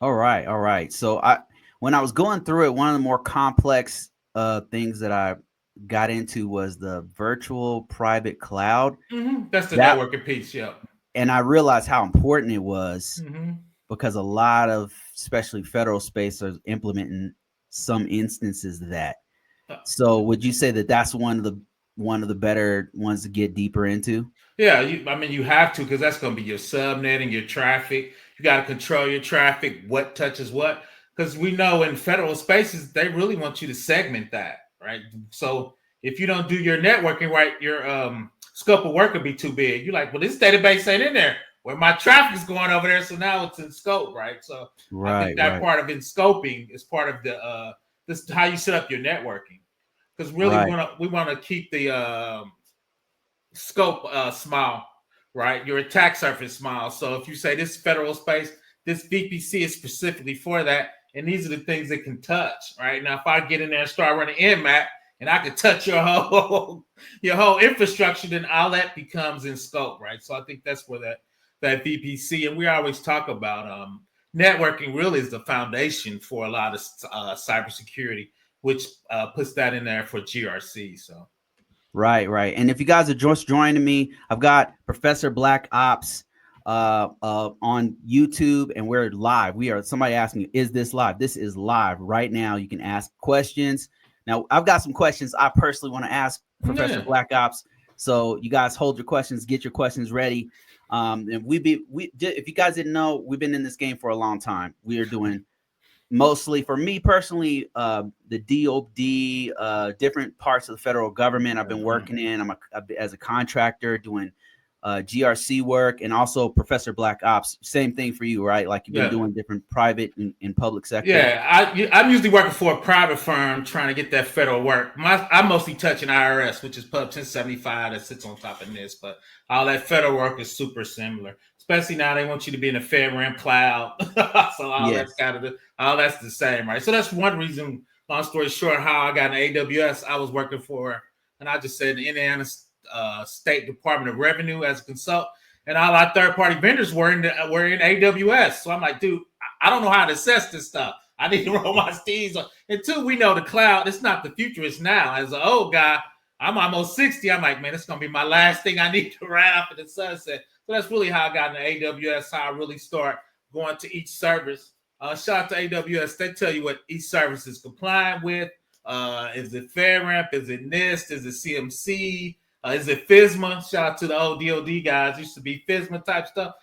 All right, all right. So when I was going through it, one of the more complex things that I got into was the virtual private cloud. That's the That networking piece. Yep. and I realized how important it was Hmm. because a lot of especially federal space are implementing some instances of that. So would you say that that's one of the better ones to get deeper into? Yeah, I mean, you have to because that's going to be your subnet and your traffic. You got to control your traffic, what touches what. Because we know in federal spaces, they really want you to segment that, right? So if you don't do your networking right, your scope of work will be too big. You're like, well, this database ain't in there. Where my traffic is going over there, so now it's in scope, right? So I think Right, that right, part of in scoping is part of the this how you set up your networking. Because really, right, we want to keep the scope small, right? Your attack surface small. So if you say this federal space, this VPC is specifically for that, and these are the things it can touch, right? Now, if I get in there and start running Nmap, and I could touch your whole your whole infrastructure, then all that becomes in scope, right? So I think that's where that VPC, and we always talk about networking really is the foundation for a lot of cybersecurity, which puts that in there for GRC. So right, right. And if you guys are just joining me, I've got Professor Black Ops on YouTube, and we're live. We are. Somebody asked me, "Is this live?" This is live right now. You can ask questions. Now, I've got some questions I personally want to ask Professor yeah. Black Ops. So you guys hold your questions, get your questions ready. And if you guys didn't know, we've been in this game for a long time. We are doing mostly for me personally, the DOD, different parts of the federal government. I've been Mhm. working in. As a contractor doing GRC work, and also Professor Black Ops. Same thing for you, right? Like you've been Yeah. doing different private and public sector. Yeah, I'm usually working for a private firm trying to get that federal work. I'm mostly touching IRS, which is Pub 1075 that sits on top of this, but all that federal work is super similar. Especially now they want you to be in a FedRAMP cloud, so Yes. all that's the same, right? So that's one reason. Long story short, how I got an AWS, I was working for, and I just said the Indiana State Department of Revenue as a consultant, and all our third party vendors were in AWS. So I'm like, dude, I don't know how to assess this stuff. I need to roll my steeds. And two, we know the cloud, it's not the future, it's now. As an old guy, I'm almost 60. I'm like, man, it's going to be my last thing I need to ride off in the sunset. So that's really how I got into AWS, how I really start going to each service. Shout out to AWS. They tell you what each service is compliant with. Is it FedRAMP? Is it NIST? Is it CMC? Is it FISMA? Shout out to the old DOD guys. Used to be FISMA type stuff.